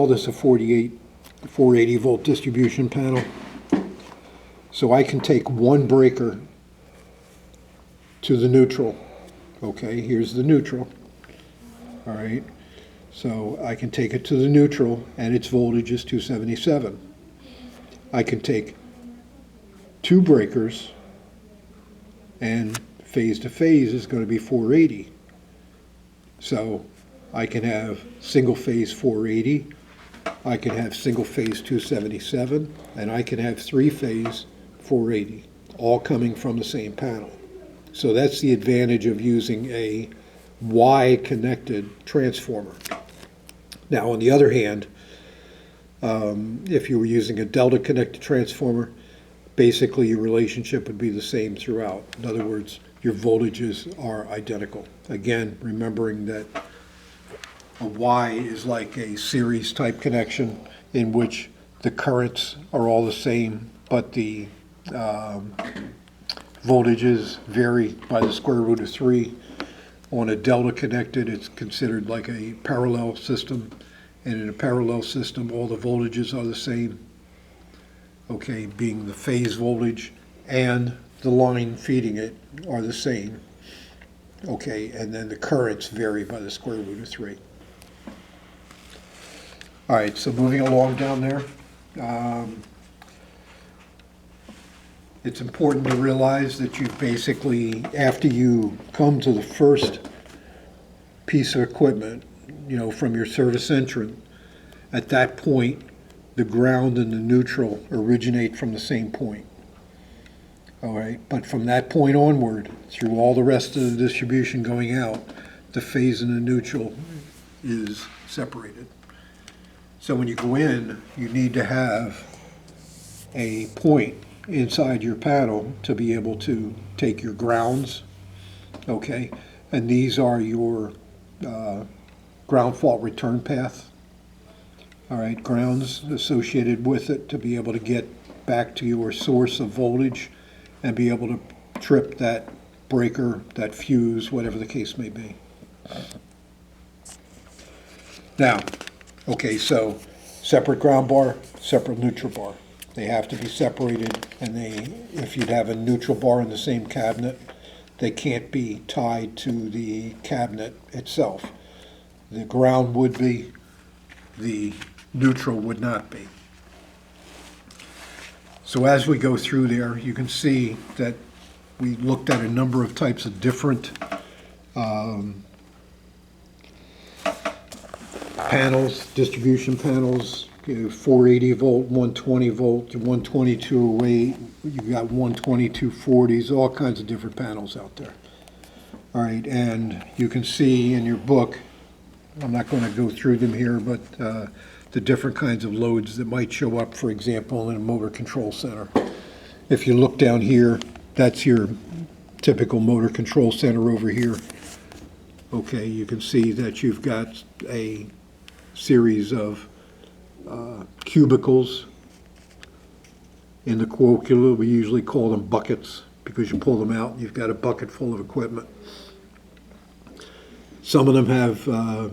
Call this a 480 volt distribution panel. So I can take one breaker to the neutral. Okay, here's the neutral. All right, so I can take it to the neutral and its voltage is 277. I can take two breakers and phase to phase is going to be 480. So I can have single phase 480, I can have single phase 277, and I can have three phase 480, all coming from the same panel. So that's the advantage of using a Y-connected transformer. Now, on the other hand, if you were using a delta-connected transformer, basically your relationship would be the same throughout. In other words, your voltages are identical. Again, remembering that a Y is like a series type connection in which the currents are all the same, but the voltages vary by the square root of 3. On a delta connected, it's considered like a parallel system, and in a parallel system, all the voltages are the same, okay, being the phase voltage and the line feeding it are the same, okay, and then the currents vary by the square root of 3. All right, so moving along down there, it's important to realize that you basically, after you come to the first piece of equipment, you know, from your service entrant, at that point, the ground and the neutral originate from the same point. All right, but from that point onward, through all the rest of the distribution going out, the phase and the neutral is separated. So when you go in, you need to have a point inside your panel to be able to take your grounds, okay? And these are your ground fault return path, all right? Grounds associated with it to be able to get back to your source of voltage and be able to trip that breaker, that fuse, whatever the case may be. Now, okay, so separate ground bar, separate neutral bar. They have to be separated, and if you'd have a neutral bar in the same cabinet, they can't be tied to the cabinet itself. The ground would be, the neutral would not be. So as we go through there, you can see that we looked at a number of types of different panels, distribution panels, 480 volt, 120 volt, 12208, you've got 12240s, all kinds of different panels out there. All right, and you can see in your book, I'm not going to go through them here, but the different kinds of loads that might show up, for example, in a motor control center. If you look down here, that's your typical motor control center over here. Okay, you can see that you've got a series of cubicles. In the colloquial, we usually call them buckets because you pull them out and you've got a bucket full of equipment. Some of them have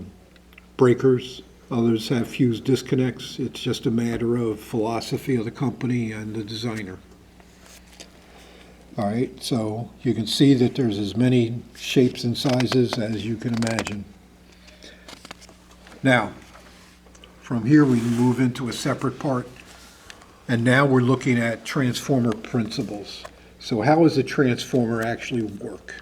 breakers, others have fuse disconnects. It's just a matter of philosophy of the company and the designer. All right, so you can see that there's as many shapes and sizes as you can imagine. Now, from here we move into a separate part, and now we're looking at transformer principles. So how does a transformer actually work?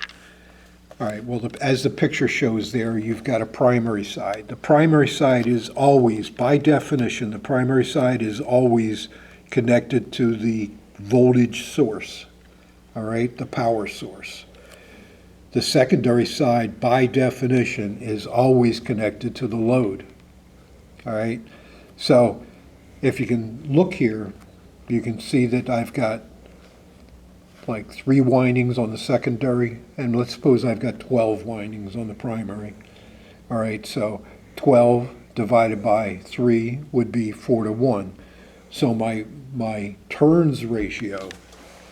All right, well, as the picture shows there, you've got a primary side. The primary side is always, by definition, the primary side is always connected to the voltage source, all right, the power source. The secondary side, by definition, is always connected to the load, all right? So if you can look here, you can see that I've got like 3 windings on the secondary, and let's suppose I've got 12 windings on the primary. All right, so 12 divided by 3 would be 4:1. So my turns ratio,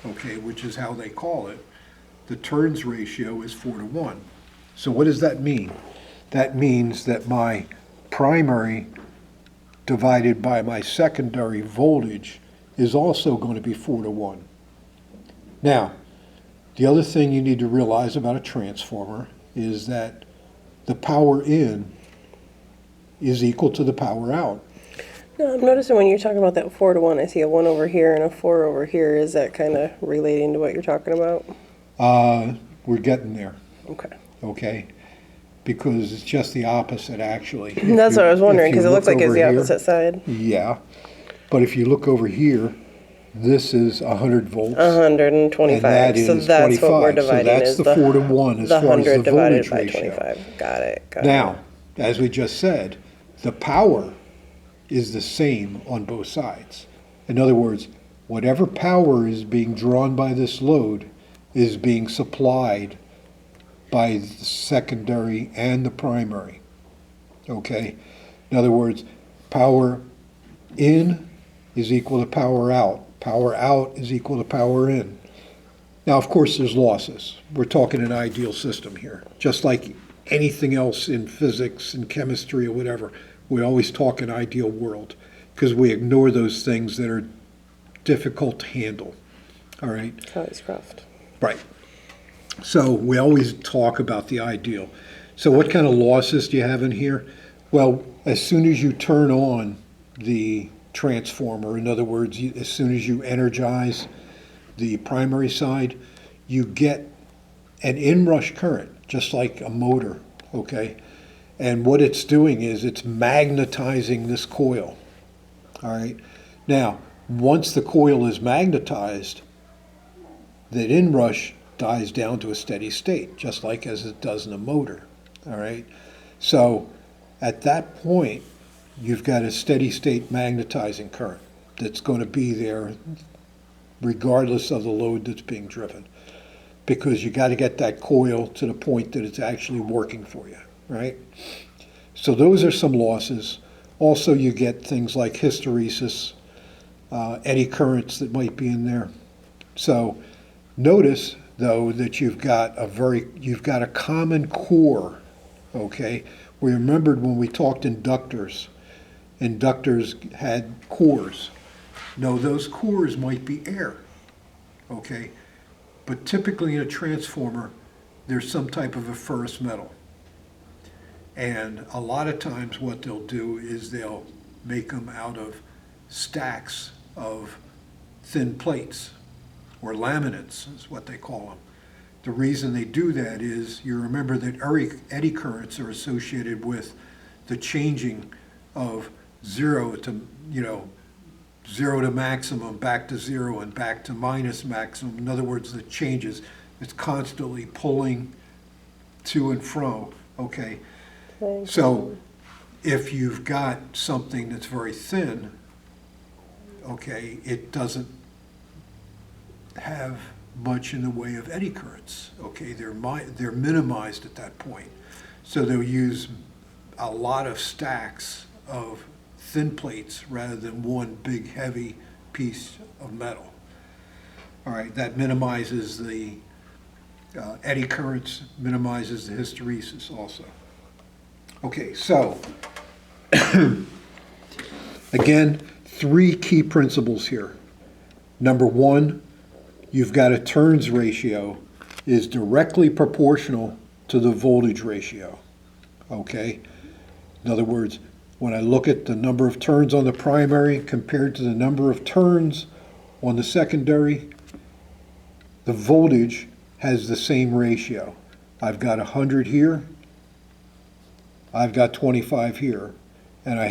okay, which is how they call it, the turns ratio is 4:1. So what does that mean? That means that my primary divided by my secondary voltage is also going to be 4 to 1. Now, the other thing you need to realize about a transformer is that the power in is equal to the power out. No, I'm noticing when you're talking about that 4 to 1, I see a 1 over here and a 4 over here. Is that kind of relating to what you're talking about? We're getting there, Okay. okay? Because it's just the opposite, actually. That's what I was wondering, because it looks like it's the here, opposite side. Yeah, but if you look over here, this is 100 volts. 125. And that so is that's 25. what we're dividing. So that's is the 4 to 1 as the far as the 100 divided voltage by ratio. 25. Got it. Now, as we just said, the power is the same on both sides. In other words, whatever power is being drawn by this load is being supplied by the secondary and the primary. Okay? In other words, power in is equal to power out. Power out is equal to power in. Now, of course, there's losses. We're talking an ideal system here. Just like anything else in physics and chemistry or whatever, we always talk an ideal world because we ignore those things that are difficult to handle. All right? Kelly's Croft. Right. So we always talk about the ideal. So what kind of losses do you have in here? Well, as soon as you turn on the transformer, in other words, as soon as you energize the primary side, you get an inrush current, just like a motor, okay? And what it's doing is it's magnetizing this coil, all right? Now, once the coil is magnetized, that inrush dies down to a steady state, just like as it does in a motor, all right? So at that point, you've got a steady state magnetizing current that's going to be there regardless of the load that's being driven, because you got to get that coil to the point that it's actually working for you, right? So those are some losses. Also, you get things like hysteresis, eddy currents that might be in there. So notice, though, that you've got a common core, okay? We remembered when we talked inductors had cores. No, those cores might be air, okay? But typically in a transformer, there's some type of a ferrous metal. And a lot of times what they'll do is they'll make them out of stacks of thin plates, or laminates is what they call them. The reason they do that is you remember that eddy currents are associated with the changing of zero to maximum, back to zero, and back to minus maximum. In other words, the changes. It's constantly pulling to and fro, okay? So if you've got something that's very thin, okay, it doesn't have much in the way of eddy currents, okay? They're minimized at that point. So they'll use a lot of stacks of thin plates rather than one big heavy piece of metal. All right, that minimizes the eddy currents, minimizes the hysteresis also. Okay, so again, 3 key principles here. Number 1, you've got a turns ratio is directly proportional to the voltage ratio, okay? In other words, when I look at the number of turns on the primary compared to the number of turns on the secondary, the voltage has the same ratio. I've got 100 here, I've got 25 here, and I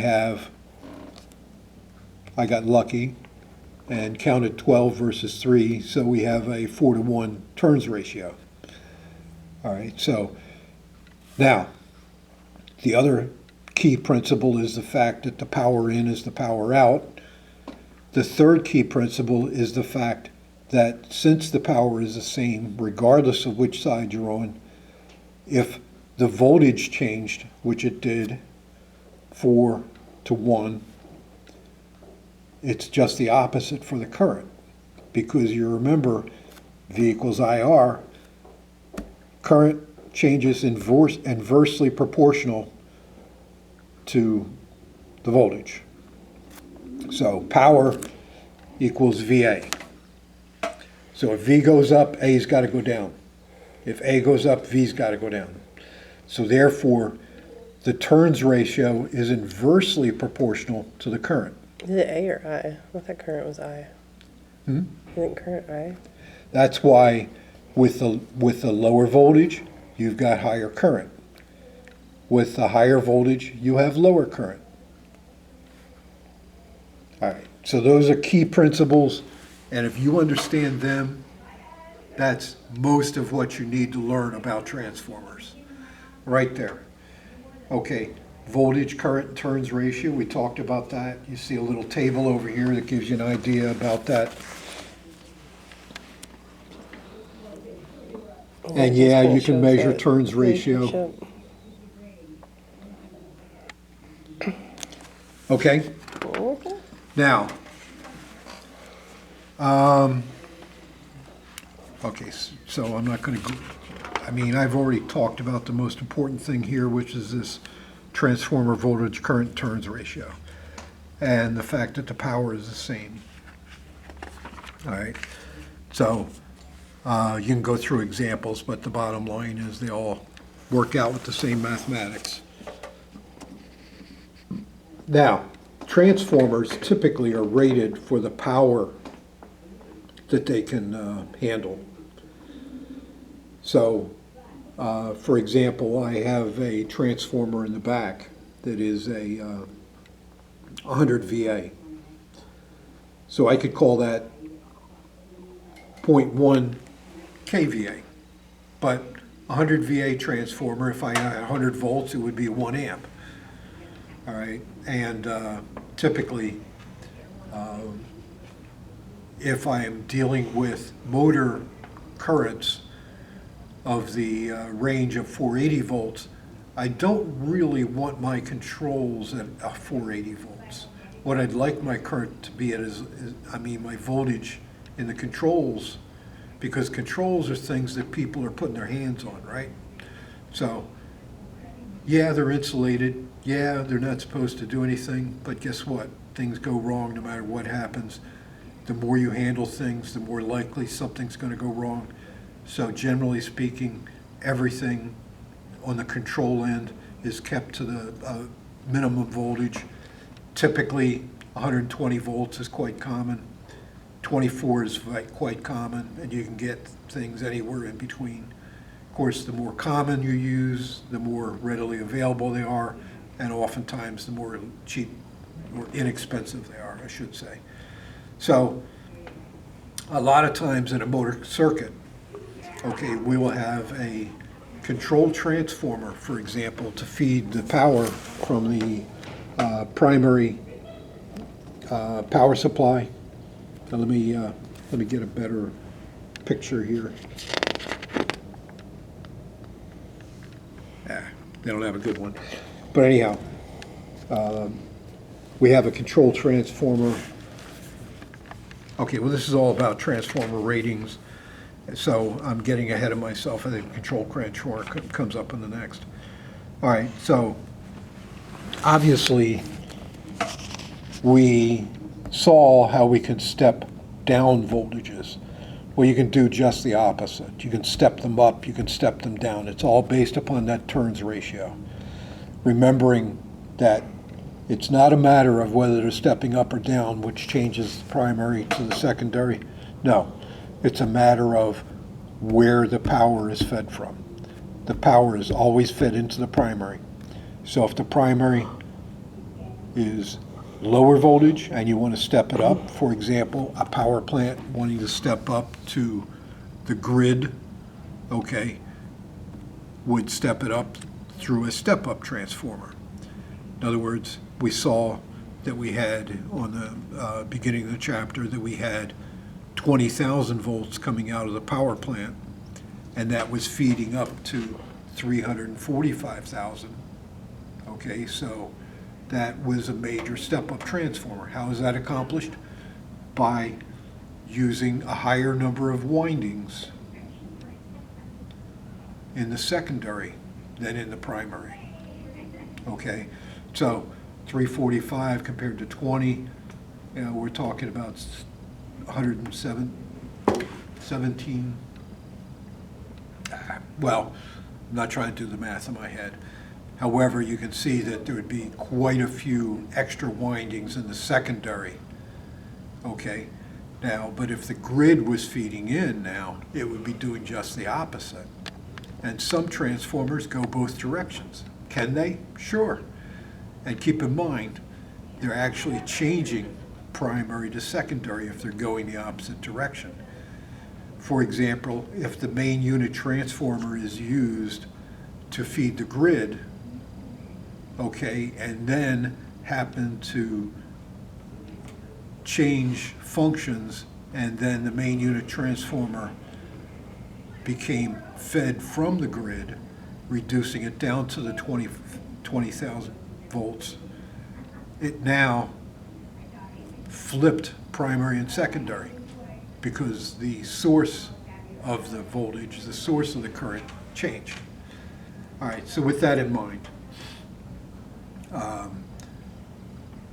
got lucky and counted 12 versus 3, so we have a 4 to 1 turns ratio. All right, so now the other key principle is the fact that the power in is the power out. The third key principle is the fact that since the power is the same, regardless of which side you're on, if the voltage changed, which it did, 4 to 1, it's just the opposite for the current. Because you remember, V equals IR, current changes inversely proportional to the voltage, So power equals VA. So if V goes up, A's got to go down. If A goes up, V's got to go down. So therefore, the turns ratio is inversely proportional to the current. Is it A or I? I thought current was I. You think current I? That's why with the lower voltage, you've got higher current. With the higher voltage, you have lower current. All right, so those are key principles, and if you understand them, that's most of what you need to learn about transformers. Right there. Okay, voltage, current, turns ratio, we talked about that. You see a little table over here that gives you an idea about that. And yeah, you can measure turns ratio. Okay? Okay. Now, okay, so I'm not going to go, I mean, I've already talked about the most important thing here, which is this transformer voltage current turns ratio, and the fact that the power is the same. All right, so you can go through examples, but the bottom line is they all work out with the same mathematics. Now, transformers typically are rated for the power that they can handle. So, for example, I have a transformer in the back that is a 100 VA. So I could call that 0.1 kVA. But 100 VA transformer, if I had 100 volts, it would be 1 amp. All right, and typically, if I am dealing with motor currents of the range of 480 volts, I don't really want my controls at 480 volts. What I'd like my current to be at is my voltage in the controls, because controls are things that people are putting their hands on, right? So, yeah, they're insulated. Yeah, they're not supposed to do anything, but guess what? Things go wrong no matter what happens. The more you handle things, the more likely something's going to go wrong. So generally speaking, everything on the control end is kept to the minimum voltage. Typically, 120 volts is quite common. 24 is quite common, and you can get things anywhere in between. Of course, the more common you use, the more readily available they are, and oftentimes the more cheap or inexpensive they are, I should say. So a lot of times in a motor circuit, okay, we will have a control transformer, for example, to feed the power from the primary power supply. Now let me get a better picture here. They don't have a good one. But anyhow, we have a control transformer. Okay, well, this is all about transformer ratings, so I'm getting ahead of myself. I think control transformer comes up in the next. All right, so obviously we saw how we can step down voltages. Well, you can do just the opposite. You can step them up, you can step them down. It's all based upon that turns ratio. Remembering that it's not a matter of whether they're stepping up or down, which changes the primary to the secondary. No, it's a matter of where the power is fed from. The power is always fed into the primary. So if the primary is lower voltage and you want to step it up, for example, a power plant wanting to step up to the grid, okay, would step it up through a step-up transformer. In other words, we saw that we had on the beginning of the chapter that we had 20,000 volts coming out of the power plant, and that was feeding up to 345,000. Okay, so that was a major step-up transformer. How is that accomplished? By using a higher number of windings in the secondary than in the primary. Okay, so 345 compared to 20, You know, we're talking about 17. Well, I'm not trying to do the math in my head. However, you can see that there would be quite a few extra windings in the secondary. Okay, now, but if the grid was feeding in now, it would be doing just the opposite. And some transformers go both directions. Can they? Sure. And keep in mind, they're actually changing primary to secondary if they're going the opposite direction. For example, if the main unit transformer is used to feed the grid, okay, and then happen to change functions, and then the main unit transformer became fed from the grid, reducing it down to the 20,000 volts, it now flipped primary and secondary because the source of the voltage, the source of the current changed. All right, so with that in mind,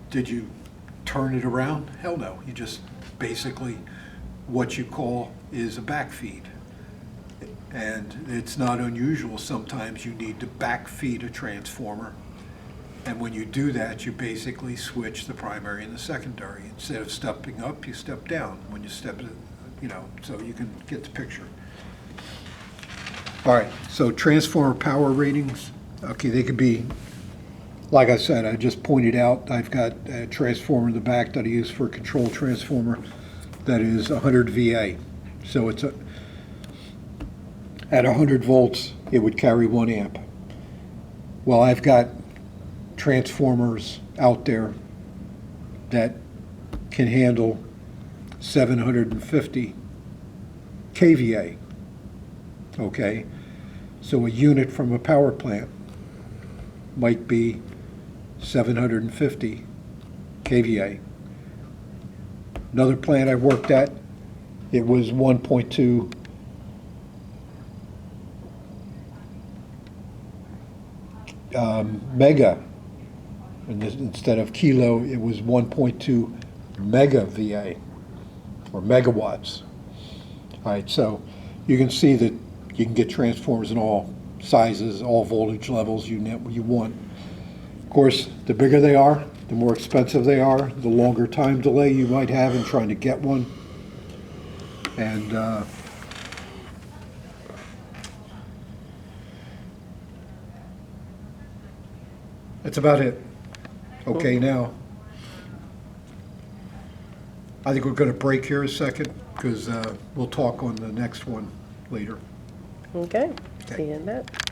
did you turn it around? Hell no. You just basically, what you call is a backfeed. And it's not unusual. Sometimes you need to backfeed a transformer. And when you do that, you basically switch the primary and the secondary. Instead of stepping up, you step down. When you step, so you can get the picture. All right, so transformer power ratings. Okay, they could be, like I said, I just pointed out, I've got a transformer in the back that I use for a control transformer that is 100 VA. So it's at 100 volts, it would carry 1 amp. Well, I've got transformers out there that can handle 750 kVA. Okay, so a unit from a power plant might be 750 kVA. Another plant I worked at, it was 1.2 mega, and instead of kilo, it was 1.2 mega VA, or megawatts. All right, so you can see that you can get transformers in all sizes, all voltage levels you want. Of course, the bigger they are, the more expensive they are, the longer time delay you might have in trying to get one. And that's about it. Okay, now, I think we're going to break here a second because we'll talk on the next one later. Okay, see you in that.